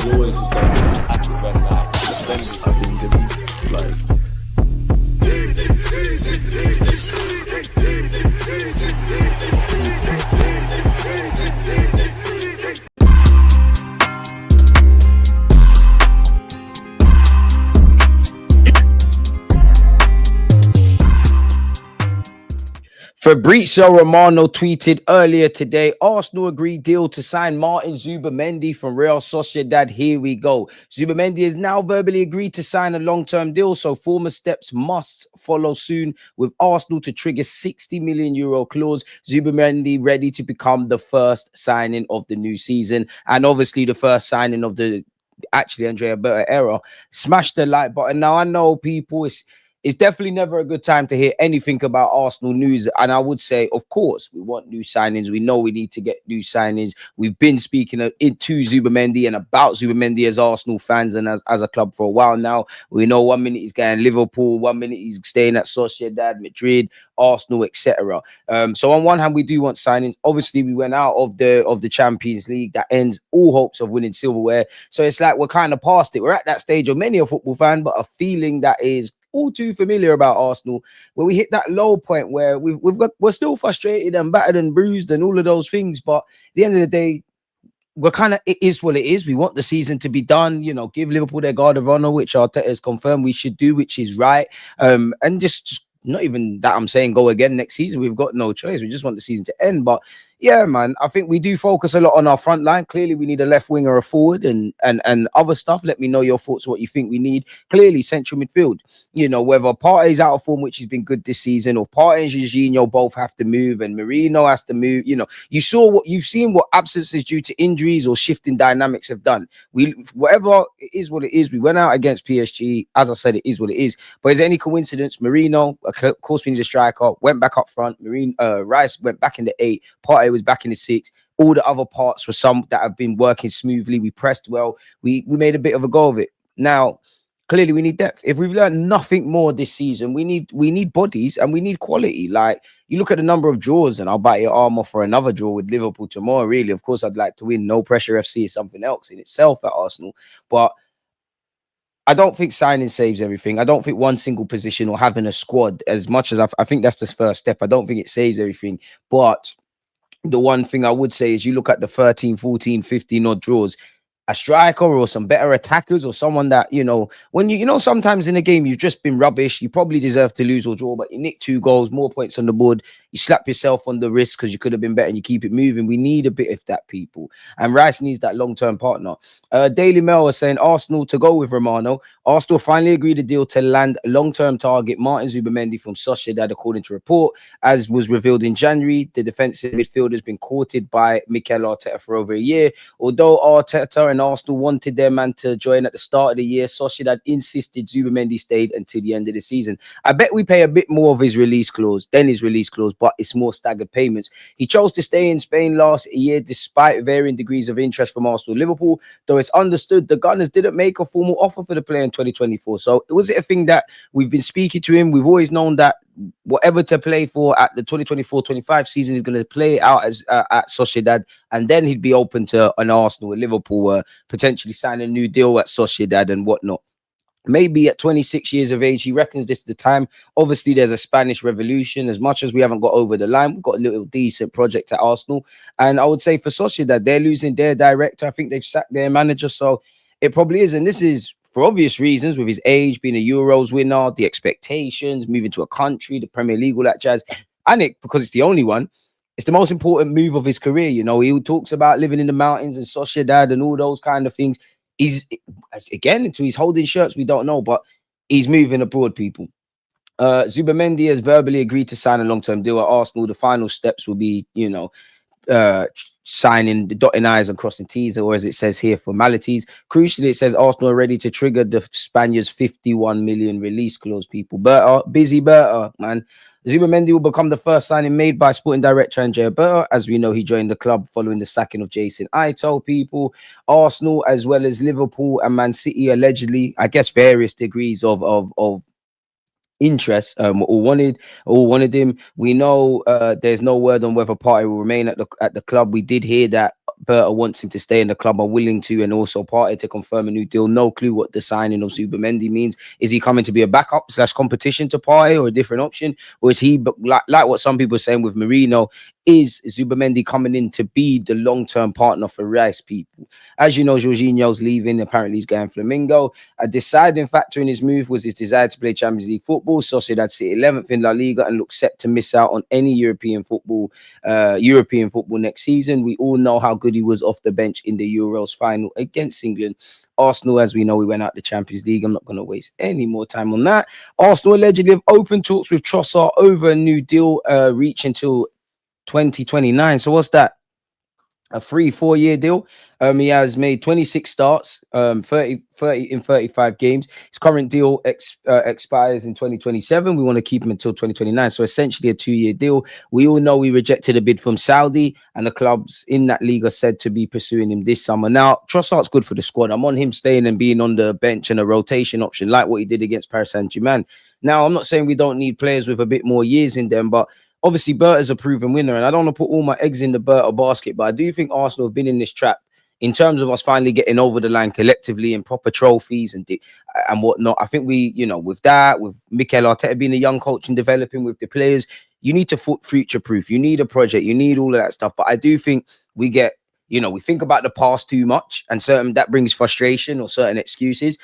He always used to attack it when like defenders. I think it's like. Fabrizio Romano tweeted earlier today, Arsenal agreed deal to sign Martin Zubimendi from Real Sociedad. Here we go. Zubimendi has now verbally agreed to sign a long-term deal, so former steps must follow soon, with Arsenal to trigger €60 million clause. Zubimendi ready to become the first signing of the new season, and obviously the first signing of the Andrea Berta era. Smash the like button. Now, I know people, it's definitely never a good time to hear anything about Arsenal news. And I would say, of course, we want new signings. We know we need to get new signings. We've been speaking into Zubimendi and about Zubimendi as Arsenal fans and as a club for a while now. We know 1 minute he's going Liverpool, 1 minute he's staying at Sociedad, Madrid, Arsenal, etc. So on one hand, we do want signings. Obviously, we went out of the Champions League. That ends all hopes of winning silverware. So it's like we're kind of past it. We're at that stage of many a football fan, but a feeling that is all too familiar about Arsenal, where we hit that low point where we're still frustrated and battered and bruised and all of those things. But at the end of the day, we're kind of, it is what it is. We want the season to be done, give Liverpool their guard of honor, which Arteta has confirmed we should do, which is right. And just not even that I'm saying go again next season. We've got no choice. We just want the season to end. But yeah, man, I think we do focus a lot on our front line. Clearly, we need a left winger, a forward, and other stuff. Let me know your thoughts, what you think we need. Clearly, central midfield. Whether Partey's out of form, which has been good this season, or Partey and Jorginho both have to move, and Marino has to move. You've seen what absences due to injuries or shifting dynamics have done. Whatever it is, what it is. We went out against PSG. As I said, it is what it is. But is there any coincidence? Marino, of course, we need a striker. Went back up front. Rice went back in the 8. Partey was back in the 6. All the other parts were some that have been working smoothly. We pressed well. We made a bit of a go of it. Now, clearly, we need depth. If we've learned nothing more this season, we need bodies and we need quality. Like, you look at the number of draws, and I'll bite your arm off for another draw with Liverpool tomorrow. Really, of course, I'd like to win. No pressure FC is something else in itself at Arsenal, but I don't think signing saves everything. I don't think one single position or having a squad, as much as I think that's the first step. I don't think it saves everything. But the one thing I would say is you look at the 13, 14, 15 odd draws, a striker or some better attackers or someone that, when sometimes in a game you've just been rubbish, you probably deserve to lose or draw, but you nick 2 goals, more points on the board, you slap yourself on the wrist because you could have been better and you keep it moving. We need a bit of that, people. And Rice needs that long-term partner. Daily Mail is saying Arsenal to go with Romano. Arsenal finally agreed a deal to land a long-term target, Martin Zubimendi from Sociedad, according to report. As was revealed in January, the defensive midfielder has been courted by Mikel Arteta for over a year. Although Arteta and Arsenal wanted their man to join at the start of the year, Sociedad insisted Zubimendi stayed until the end of the season. I bet we pay a bit more of his release clause, but it's more staggered payments. He chose to stay in Spain last year despite varying degrees of interest from Arsenal and Liverpool, though it's understood the Gunners didn't make a formal offer for the player in 2024. So was it a thing that we've been speaking to him? We've always known that whatever to play for at the 2024-25 season is going to play out as at Sociedad, and then he'd be open to an Arsenal or Liverpool potentially sign a new deal at Sociedad and whatnot. Maybe at 26 years of age, he reckons this is the time. Obviously, there's a Spanish revolution. As much as we haven't got over the line, we've got a little decent project at Arsenal. And I would say for Sociedad, they're losing their director. I think they've sacked their manager. So it probably is. And this is for obvious reasons, with his age, being a Euros winner, the expectations, moving to a country, the Premier League, all that jazz. And because it's the only one, it's the most important move of his career. He talks about living in the mountains and Sociedad and all those kind of things. He's, again, until he's holding shirts, we don't know, but he's moving abroad, people. Zubimendi has verbally agreed to sign a long-term deal at Arsenal. The final steps will be, signing, dotting I's and crossing T's, or as it says here, formalities. Crucially, it says Arsenal are ready to trigger the Spaniards' 51 million release clause, people. Busy Berta, man. Zubimendi will become the first signing made by sporting director Andrea Berta. As we know, he joined the club following the sacking of Jason Ito, people. Arsenal, as well as Liverpool and Man City, allegedly, I guess, various degrees of interest, all wanted him. We know there's no word on whether Partey will remain at the club. We did hear that Berta wants him to stay in the club, are willing to, and also Partey to confirm a new deal. No clue what the signing of Zubimendi means. Is he coming to be a backup / competition to Partey or a different option? Or is he, like what some people are saying with Marino, is Zubimendi coming in to be the long-term partner for Rice, people? As you know, Jorginho's leaving. Apparently, he's going Flamengo. A deciding factor in his move was his desire to play Champions League football. Sociedad sit 11th in La Liga and look set to miss out on any European football next season. We all know how good he was off the bench in the Euros final against England. Arsenal, as we know, we went out the Champions League. I'm not going to waste any more time on that. Arsenal allegedly have open talks with Trossard over a new deal, reaching till 2029. So what's that? A 3-4 year deal. He has made 26 starts, 30 in 35 games. His current deal expires in 2027. We want to keep him until 2029. So essentially a 2-year deal. We all know we rejected a bid from Saudi, and the clubs in that league are said to be pursuing him this summer. Now, Trossard's good for the squad. I'm on him staying and being on the bench and a rotation option, like what he did against Paris Saint-Germain. Now, I'm not saying we don't need players with a bit more years in them, but obviously, Berta's a proven winner, and I don't want to put all my eggs in the Berta basket, but I do think Arsenal have been in this trap in terms of us finally getting over the line collectively in proper trophies and whatnot. I think we, with that, with Mikel Arteta being a young coach and developing with the players, you need to future-proof. You need a project. You need all of that stuff. But I do think we get, we think about the past too much, and that brings frustration or certain excuses.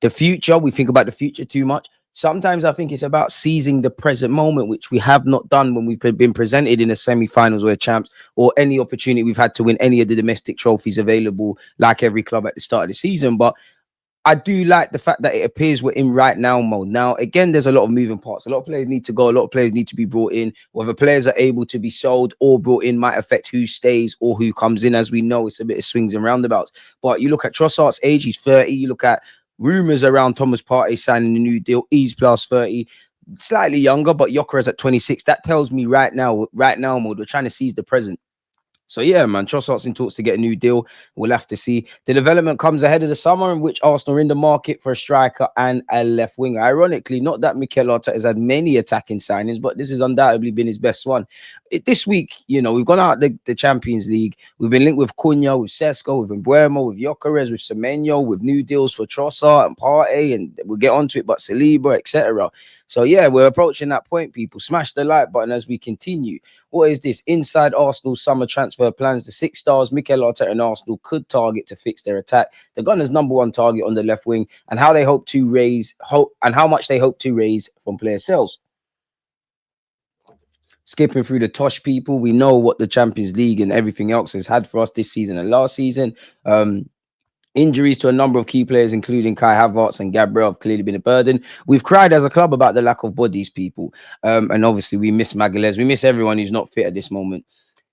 The future, we think about the future too much. Sometimes I think it's about seizing the present moment, which we have not done when we've been presented in the semi-finals or champs, or any opportunity we've had to win any of the domestic trophies available, like every club at the start of the season. But I do like the fact that it appears we're in right now mode. Now, again, there's a lot of moving parts. A lot of players need to go. A lot of players need to be brought in. Whether players are able to be sold or brought in might affect who stays or who comes in. As we know, it's a bit of swings and roundabouts. But you look at Trossard's age, he's 30. You look at rumors around Thomas Partey signing a new deal. He's plus 30, slightly younger, but Gyokeres at 26. That tells me right now, mode, we're trying to seize the present. So yeah, man, Trossard's in talks to get a new deal. We'll have to see. The development comes ahead of the summer, in which Arsenal are in the market for a striker and a left winger. Ironically, not that Mikel Arteta has had many attacking signings, but this has undoubtedly been his best one. This week, we've gone out the Champions League. We've been linked with Cunha, with Sesko, with Mbeumo, with Gyokeres, with Semenyo, with new deals for Trossard and Partey, and we'll get onto it, but Saliba, etc. So yeah, we're approaching that point, people. Smash the like button as we continue. What is this? Inside Arsenal's summer transfer plans, the 6 stars Mikel Arteta and Arsenal could target to fix their attack. The Gunners' #1 target on the left wing, and how much they hope to raise from player sales. Skipping through the Tosh, people, we know what the Champions League and everything else has had for us this season and last season. Injuries to a number of key players, including Kai Havertz and Gabriel, have clearly been a burden. We've cried as a club about the lack of bodies, people. And obviously, we miss Magalhaes. We miss everyone who's not fit at this moment.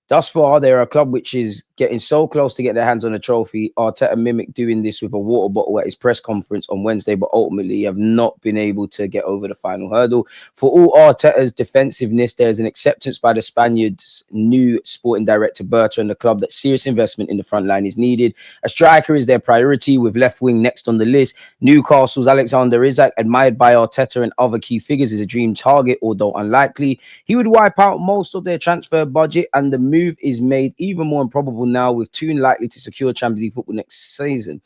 Thus far, they're a club which is getting so close to get their hands on a trophy. Arteta mimicked doing this with a water bottle at his press conference on Wednesday, but ultimately have not been able to get over the final hurdle. For all Arteta's defensiveness, there's an acceptance by the Spaniards' new sporting director, Berta, and the club that serious investment in the front line is needed. A striker is their priority, with left wing next on the list. Newcastle's Alexander Isak, admired by Arteta and other key figures, is a dream target, although unlikely. He would wipe out most of their transfer budget, and the move is made even more improbable now, with Toon likely to secure Champions League football next season.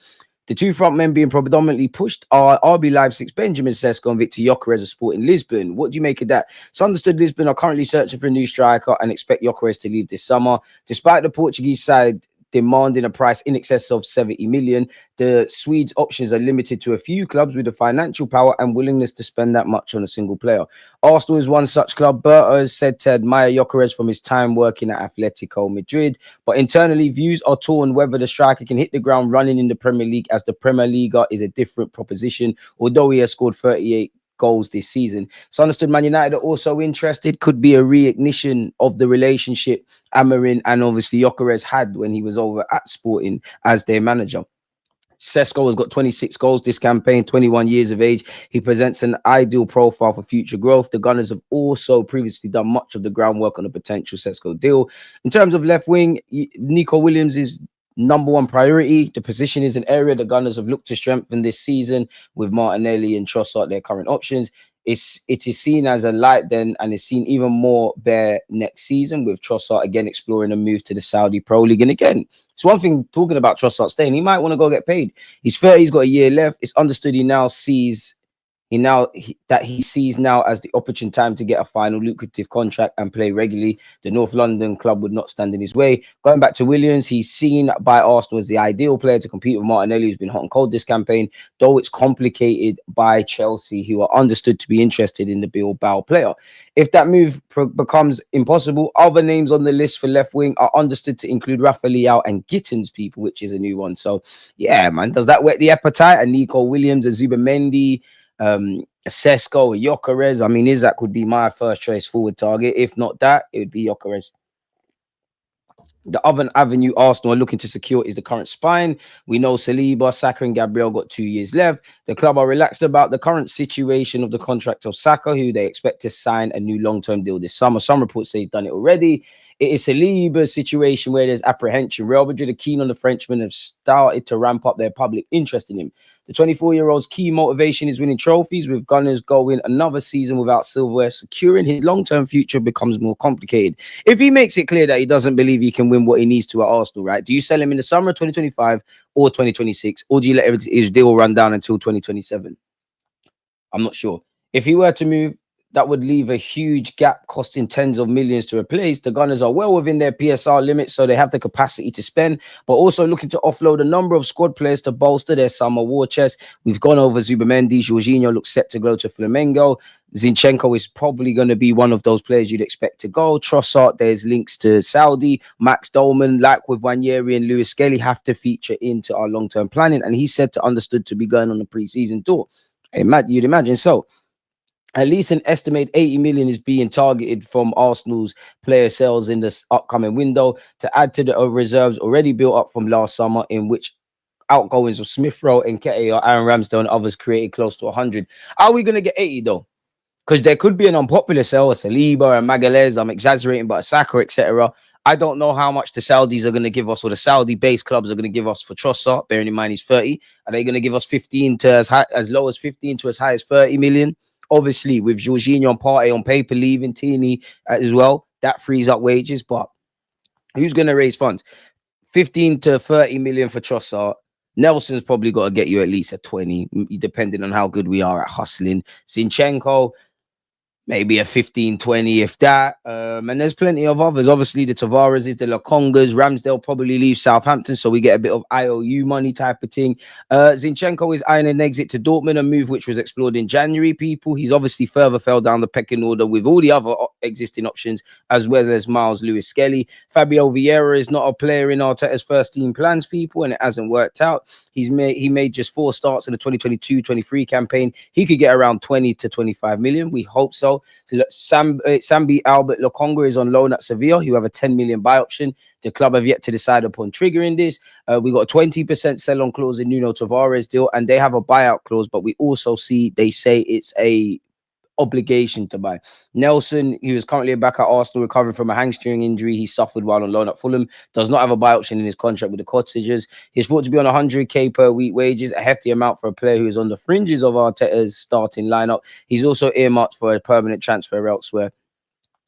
The two front men being predominantly pushed are RB Leipzig's Benjamin Sesko and Victor Gyokeres of Sporting Lisbon. What do you make of that? It's understood Lisbon are currently searching for a new striker and expect Gyokeres to leave this summer. Despite the Portuguese side demanding a price in excess of 70 million, the Swedes' options are limited to a few clubs with the financial power and willingness to spend that much on a single player. Arsenal is one such club. Berta is said to admire Gyokeres from his time working at Atletico Madrid, but internally views are torn whether the striker can hit the ground running in the Premier League, as the Premier Liga is a different proposition, although he has scored 38 goals this season. It's understood Man United are also interested. Could be a reignition of the relationship Amorim and obviously Gyokeres had when he was over at Sporting as their manager. Sesko has got 26 goals this campaign, 21 years of age. He presents an ideal profile for future growth. The Gunners have also previously done much of the groundwork on a potential Sesko deal. In terms of left wing, Nico Williams is #1 priority. The position is an area the Gunners have looked to strengthen this season, with Martinelli and Trossard their current options. it is seen as a light then, and it's seen even more bare next season, with Trossard again exploring a move to the Saudi Pro League. And again, it's one thing talking about Trossard staying, he might want to go get paid. He's 30, he's got a year left. It's understood he now sees that he sees now as the opportune time to get a final lucrative contract and play regularly. The North London club would not stand in his way. Going back to Williams, he's seen by Arsenal as the ideal player to compete with Martinelli, who's been hot and cold this campaign, though it's complicated by Chelsea, who are understood to be interested in the Bilbao player. If that move becomes impossible, other names on the list for left wing are understood to include Rafa Leao and Gittins, people, which is a new one. So yeah, man, does that whet the appetite? And Nico Williams and Zubimendi, Sesko, Gyokeres. I mean, Isaac would be my first choice forward target. If not that, it would be Gyokeres. The other avenue Arsenal are looking to secure is the current spine. We know Saliba, Saka, and Gabriel got 2 years left. The club are relaxed about the current situation of the contract of Saka, who they expect to sign a new long-term deal this summer. Some reports say he's done it already. It is Saliba's situation where there's apprehension. Real Madrid are keen on the Frenchman, have started to ramp up their public interest in him. The 24-year-old's key motivation is winning trophies, with Gunners going another season without silverware. Securing his long-term future becomes more complicated. If he makes it clear that he doesn't believe he can win what he needs to at Arsenal, right? Do you sell him in the summer of 2025 or 2026? Or do you let his deal run down until 2027? I'm not sure. If he were to move, that would leave a huge gap costing tens of millions to replace. The Gunners are well within their PSR limits, so they have the capacity to spend, but also looking to offload a number of squad players to bolster their summer war chest. We've gone over Zubimendi. Jorginho looks set to go to Flamengo. Zinchenko is probably going to be one of those players you'd expect to go. Trossard, there's links to Saudi. Max Dolman, like with Wanyeri and Lewis Skelly, have to feature into our long-term planning, and he's said to understood to be going on the pre-season tour. You'd imagine so. At least an estimated 80 million is being targeted from Arsenal's player sales in this upcoming window to add to the reserves already built up from last summer, in which outgoings of Smith Rowe and Nketiah, Aaron Ramsdale, and others created close to 100. Are we going to get 80 though? Because there could be an unpopular sale, a Saliba, a Magalhaes, I'm exaggerating, but a Saka, etc. I don't know how much the Saudis are going to give us, or the Saudi-based clubs are going to give us for Trossard, bearing in mind he's 30. Are they going to give us 15 to as low as 15 to as high as 30 million? Obviously, with Jorginho and Partey on paper leaving, Tini as well, that frees up wages. But who's going to raise funds? 15 to 30 million for Trossard. Nelson's probably got to get you at least a 20, depending on how good we are at hustling. Zinchenko, maybe a 15, 20, if that. And there's plenty of others. Obviously, the Tavares, the Lokongas. Ramsdale probably leaves Southampton, so we get a bit of IOU money type of thing. Zinchenko is eyeing an exit to Dortmund, a move which was explored in January, people. He's obviously further fell down the pecking order with all the other existing options, as well as Miles Lewis Skelly. Fabio Vieira is not a player in Arteta's first team plans, people, and it hasn't worked out. He made just 4 starts in the 2022-23 campaign. He could get around 20 to 25 million. We hope so. Sambi Albert Lokonga is on loan at Sevilla, who have a 10 million buy option. The club have yet to decide upon triggering this. We got a 20% sell-on clause in Nuno Tavares deal, and they have a buyout clause, but we also see they say it's a obligation to buy. Nelson, who is currently back at Arsenal, recovering from a hamstring injury he suffered while on loan at Fulham, does not have a buy option in his contract with the Cottagers. He's thought to be on 100k per week wages, a hefty amount for a player who is on the fringes of Arteta's starting lineup. He's also earmarked for a permanent transfer elsewhere.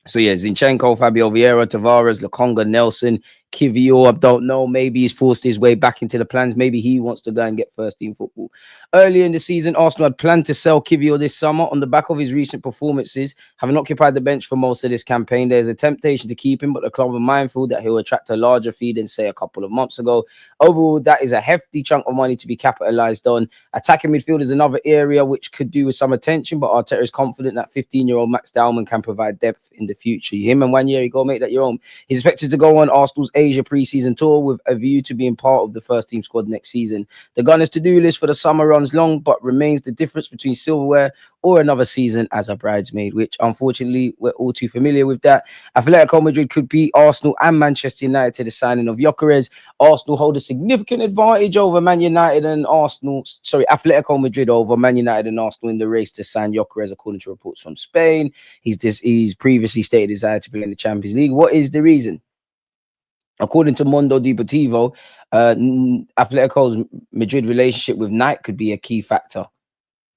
So yeah, Zinchenko, Fabio Vieira, Tavares, Lokonga, Nelson, Kivior, I don't know. Maybe he's forced his way back into the plans. Maybe he wants to go and get first team football. Earlier in the season, Arsenal had planned to sell Kivior this summer on the back of his recent performances, having occupied the bench for most of this campaign. There's a temptation to keep him, but the club are mindful that he'll attract a larger fee than, say, a couple of months ago. Overall, that is a hefty chunk of money to be capitalized on. Attacking midfield is another area which could do with some attention, but Arteta is confident that 15-year-old Max Dalman can provide depth in the future. Him and Wanyeri, go make that your own. He's expected to go on Arsenal's Asia pre-season tour with a view to being part of the first team squad next season. The Gunners' to-do list for the summer runs long, but remains the difference between silverware or another season as a bridesmaid, which unfortunately we're all too familiar with that. Atletico Madrid could beat Arsenal and Manchester United to the signing of Gyokeres. Arsenal hold a significant advantage over Man United and Arsenal. Sorry, Atletico Madrid over Man United and Arsenal in the race to sign Gyokeres, according to reports from Spain. He's previously stated his desire to play in the Champions League. What is the reason? According to Mundo Deportivo, Atletico's Madrid relationship with Nike could be a key factor.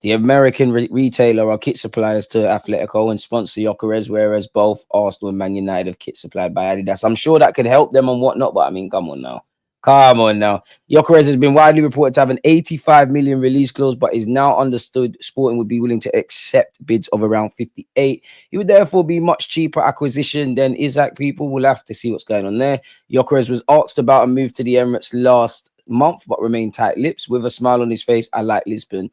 The American retailer are kit suppliers to Atletico and sponsor Gyokeres, whereas both Arsenal and Man United have kit supplied by Adidas. I'm sure that could help them and whatnot, but I mean, come on now. Come on now. Gyokeres has been widely reported to have an 85 million release clause, but is now understood Sporting would be willing to accept bids of around 58. He would therefore be much cheaper acquisition than Isaac. People will have to see what's going on there. Gyokeres was asked about a move to the Emirates last month, but remained tight lips with a smile on his face. I like Lisbon.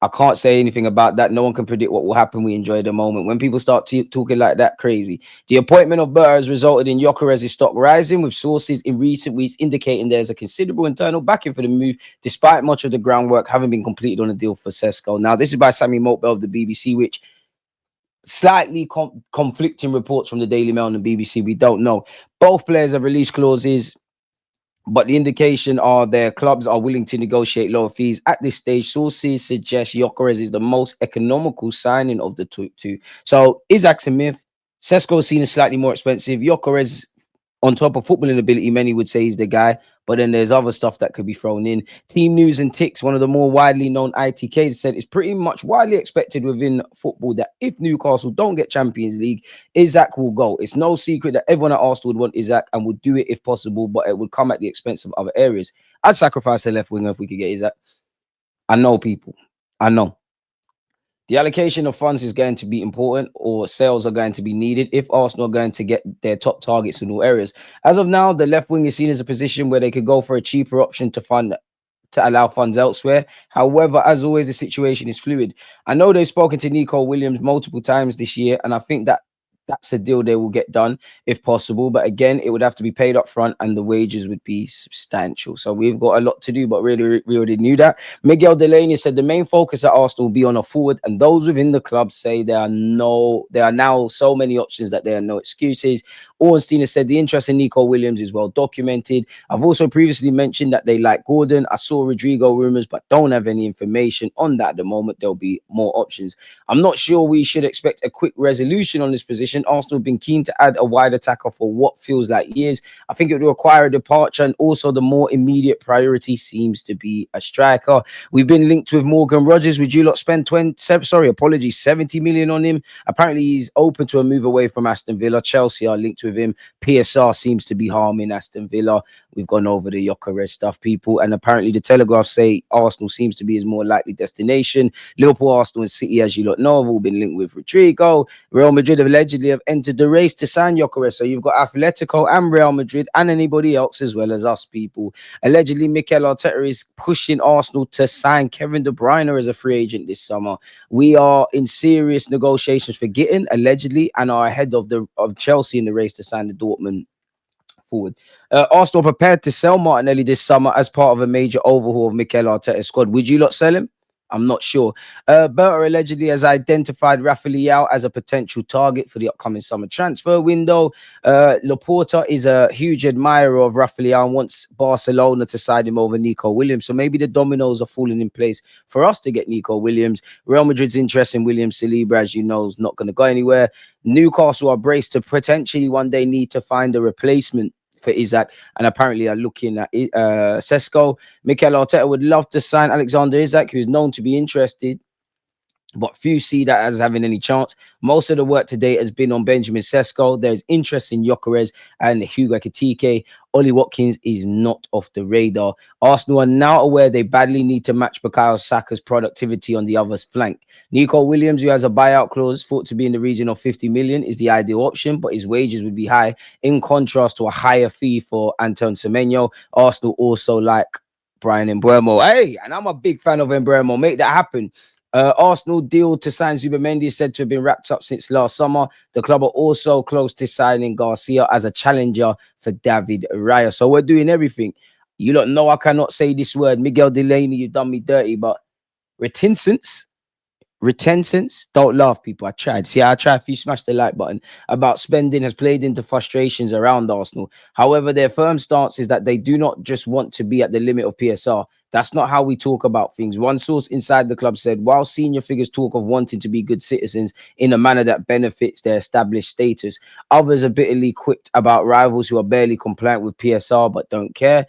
I can't say anything about that. No one can predict what will happen. We enjoy the moment. When people start talking like that, crazy. The appointment of Burr has resulted in Gyokeres' stock rising, with sources in recent weeks indicating there's a considerable internal backing for the move, despite much of the groundwork having been completed on a deal for Sesko. Now, this is by Sammy Mokbel of the BBC, which slightly conflicting reports from the Daily Mail and the BBC. We don't know. Both players have release clauses, but the indication are their clubs are willing to negotiate lower fees. At this stage, sources suggest Gyokeres is the most economical signing of the two. So Isaac's a myth. Sesko is seen as slightly more expensive. Gyokeres, on top of footballing ability, many would say he's the guy, but then there's other stuff that could be thrown in. Team News and Ticks, one of the more widely known ITKs, said it's pretty much widely expected within football that if Newcastle don't get Champions League, Isaac will go. It's no secret that everyone at Arsenal would want Isaac and would do it if possible, but it would come at the expense of other areas. I'd sacrifice a left winger if we could get Isaac. I know people. I know. The allocation of funds is going to be important, or sales are going to be needed if Arsenal are going to get their top targets in all areas. As of now, the left wing is seen as a position where they could go for a cheaper option to allow funds elsewhere. However, as always, the situation is fluid. I know they've spoken to Nico Williams multiple times this year, and I think that's a deal they will get done if possible. But again, it would have to be paid up front and the wages would be substantial. So we've got a lot to do, but really, we already knew that. Miguel Delaney said the main focus at Arsenal will be on a forward, and those within the club say there are now so many options that there are no excuses. Ornstein has said the interest in Nico Williams is well documented. I've also previously mentioned that they like Gordon. I saw Rodrigo rumors, but don't have any information on that at the moment. There'll be more options. I'm not sure we should expect a quick resolution on this position. Arsenal have been keen to add a wide attacker for what feels like years. I think it would require a departure, and also the more immediate priority seems to be a striker. We've been linked with Morgan Rogers. Would you lot spend 70 million on him? Apparently he's open to a move away from Aston Villa. Chelsea are linked with him. PSR seems to be harming Aston Villa. We've gone over the Gyokeres stuff, people, and apparently the Telegraph say Arsenal seems to be his more likely destination. Liverpool, Arsenal, and City, as you lot know, have all been linked with Rodrigo. Real Madrid allegedly have entered the race to sign Gyokeres. So you've got Atletico and Real Madrid and anybody else as well as us, people. Allegedly, Mikel Arteta is pushing Arsenal to sign Kevin De Bruyne as a free agent this summer. We are in serious negotiations for Gitten, allegedly, and are ahead of Chelsea in the race to sign the Dortmund forward. Arsenal prepared to sell Martinelli this summer as part of a major overhaul of Mikel Arteta's squad. Would you lot sell him? I'm not sure. Berta allegedly has identified Rafael as a potential target for the upcoming summer transfer window. Laporta is a huge admirer of Rafael and wants Barcelona to side him over Nico Williams. So maybe the dominoes are falling in place for us to get Nico Williams. Real Madrid's interest in William Saliba, as you know, is not going to go anywhere. Newcastle are braced to potentially one day need to find a replacement for Isaac, and apparently are looking at Sesko. Mikel Arteta would love to sign Alexander Isaac, who is known to be interested, but few see that as having any chance. Most of the work today has been on Benjamin Sesko. There's interest in Gyokeres and Hugo Ekitike. Ollie Watkins is not off the radar. Arsenal are now aware they badly need to match Bukayo Saka's productivity on the other flank. Nico Williams, who has a buyout clause thought to be in the region of 50 million, is the ideal option, but his wages would be high, in contrast to a higher fee for Anton Semenyo. Arsenal also like Brian Mbeumo. Hey, and I'm a big fan of Mbeumo. Make that happen. Arsenal deal to sign Zubimendi is said to have been wrapped up since last summer. The club are also close to signing Garcia as a challenger for David Raya. So we're doing everything. You don't know I cannot say this word. Miguel Delaney, you've done me dirty, but reticence. Don't laugh, people. I tried. See, I tried if you smash the like button. About spending has played into frustrations around Arsenal. However, their firm stance is that they do not just want to be at the limit of PSR. That's not how we talk about things. One source inside the club said, while senior figures talk of wanting to be good citizens in a manner that benefits their established status, others are bitterly quipped about rivals who are barely compliant with PSR but don't care.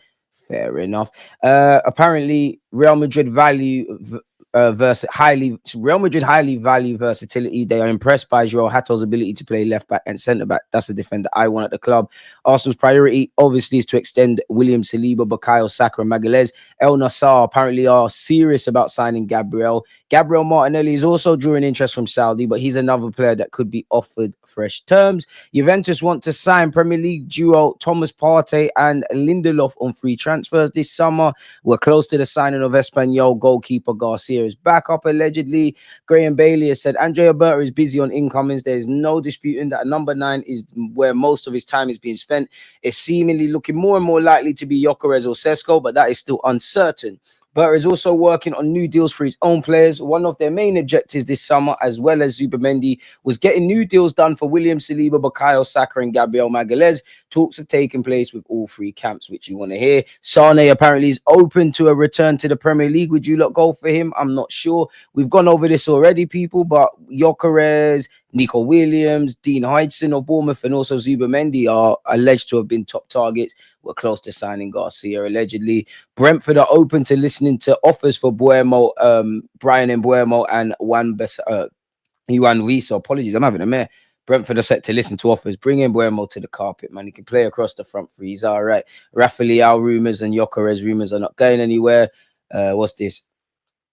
Fair enough. Apparently, Real Madrid value Real Madrid highly value versatility. They are impressed by Joao Hato's ability to play left back and centre back. That's the defender I want at the club. Arsenal's priority obviously is to extend William Saliba, Bukayo Saka, and Magalhaes. El Nassr apparently are serious about signing Gabriel. Gabriel Martinelli is also drawing interest from Saudi, but he's another player that could be offered fresh terms. Juventus want to sign Premier League duo Thomas Partey and Lindelof on free transfers this summer. We're close to the signing of Espanyol goalkeeper Garcia is back up allegedly. Graham Bailey has said Andrea Berta is busy on incomings. There is no disputing that number 9 is where most of his time is being spent. It's seemingly looking more and more likely to be Gyokeres or Sesko, but that is still uncertain. Berta is also working on new deals for his own players. One of their main objectives this summer, as well as Zubimendi, was getting new deals done for William Saliba, Bukayo Saka, and Gabriel Magalhaes. Talks have taken place with all three camps, which you want to hear. Sane apparently is open to a return to the Premier League. Would you lot go for him? I'm not sure. We've gone over this already, people, but Gyokeres, Nico Williams, Dean Hudson of Bournemouth, and also Zubimendi are alleged to have been top targets. We're close to signing Garcia, allegedly. Brentford are open to listening to offers for Buemo, Brian Mbuemo, and Juan Wiso. Apologies, I'm having a mare. Brentford are set to listen to offers. Bring in Buemo to the carpet, man. He can play across the front three. He's all right. Rafa Leao rumours and Gyokeres rumours are not going anywhere. What's this?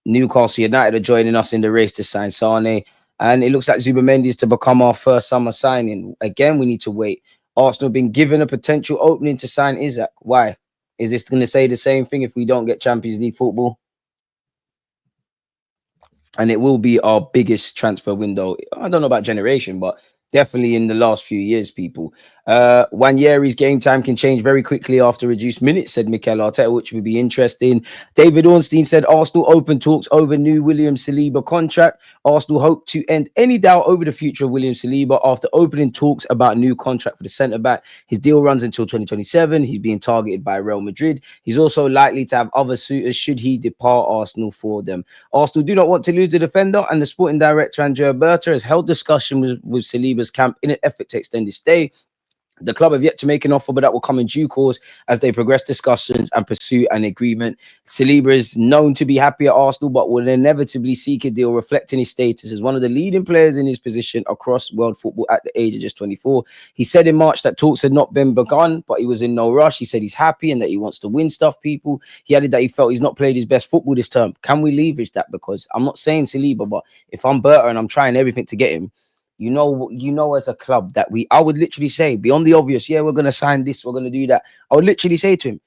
Newcastle United are joining us in the race to sign Sane. And it looks like Zubimendi is to become our first summer signing. Again, we need to wait. Arsenal have been given a potential opening to sign Isaac. Why? Is this going to say the same thing if we don't get Champions League football? And it will be our biggest transfer window. I don't know about generation, but definitely in the last few years, people. Wanyeri's game time can change very quickly after reduced minutes, said Mikel Arteta, which would be interesting. David Ornstein said Arsenal open talks over new William Saliba contract. Arsenal hope to end any doubt over the future of William Saliba after opening talks about new contract for the centre-back. His deal runs until 2027. He's being targeted by Real Madrid. He's also likely to have other suitors should he depart Arsenal for them. Arsenal do not want to lose the defender, and the sporting director Andrea Berta has held discussion with Saliba's camp in an effort to extend his stay. The club have yet to make an offer, but that will come in due course as they progress discussions and pursue an agreement. Saliba is known to be happy at Arsenal, but will inevitably seek a deal reflecting his status as one of the leading players in his position across world football at the age of just 24. He said in March that talks had not been begun, but he was in no rush. He said he's happy and that he wants to win stuff, people. He added that he felt he's not played his best football this term. Can we leverage that? Because I'm not saying Saliba, but if I'm Berta and I'm trying everything to get him, you know, as a club that I would literally say beyond the obvious, yeah, we're going to sign this, we're going to do that. I would literally say to him,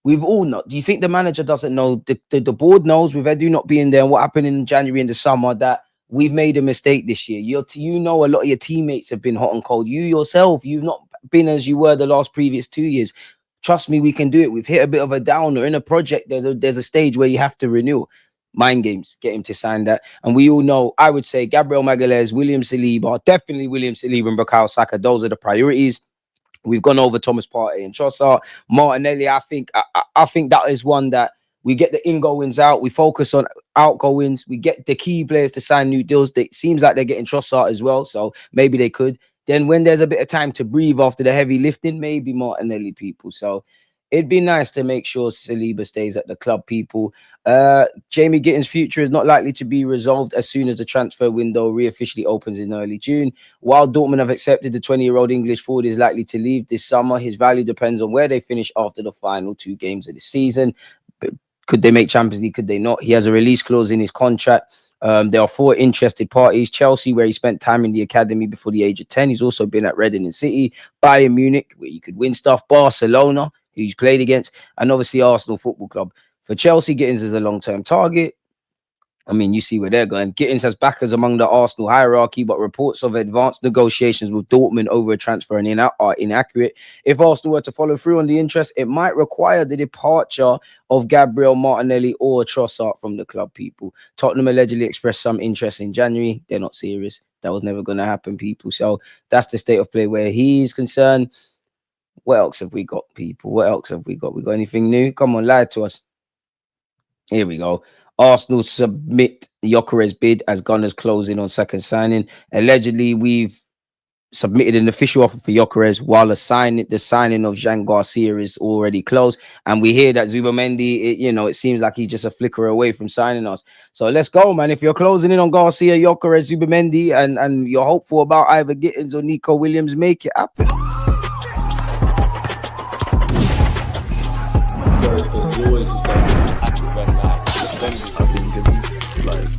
we've all not. Do you think the manager doesn't know? The board knows with Edu not being there and what happened in January and the summer that we've made a mistake this year. You know, a lot of your teammates have been hot and cold. You yourself, you've not been as you were the last previous 2 years. Trust me, we can do it. We've hit a bit of a downer in a project. There's a stage where you have to renew. Mind games, get him to sign that. And we all know, I would say Gabriel Magalhaes, William Saliba, definitely William Saliba and Bukayo Saka. Those are the priorities. We've gone over Thomas Partey and Trossard. Martinelli, I think that is one that we get the ingoings out. We focus on outgoings. We get the key players to sign new deals. It seems like they're getting Trossard as well, so maybe they could. Then when there's a bit of time to breathe after the heavy lifting, maybe Martinelli, people. So it'd be nice to make sure Saliba stays at the club, people. Jamie Gittins' future is not likely to be resolved as soon as the transfer window re-officially opens in early June. While Dortmund have accepted the 20-year-old English forward is likely to leave this summer, his value depends on where they finish after the final 2 games of the season. But could they make Champions League? Could they not? He has a release clause in his contract. There are 4 interested parties. Chelsea, where he spent time in the academy before the age of 10. He's also been at Reading and City. Bayern Munich, where you could win stuff. Barcelona, who he's played against. And obviously Arsenal Football Club. For Chelsea, Gittins is a long-term target. I mean, you see where they're going. Gittins has backers among the Arsenal hierarchy, but reports of advanced negotiations with Dortmund over a transfer are inaccurate. If Arsenal were to follow through on the interest, it might require the departure of Gabriel Martinelli or Trossard from the club, people. Tottenham allegedly expressed some interest in January. They're not serious. That was never going to happen, people. So that's the state of play where he's concerned. What else have we got, people? What else have we got? We got anything new? Come on, lie to us. Here we go. Arsenal submit Gyokeres bid as Gooners closing on second signing. Allegedly, we've submitted an official offer for Gyokeres, while the signing of Jean Garcia is already closed. And we hear that Zubimendi, it seems like he's just a flicker away from signing us. So let's go, man. If you're closing in on Garcia, Gyokeres, Zubimendi, and you're hopeful about either Gittins or Nico Williams, make it happen. He always just like active and like. I think it's like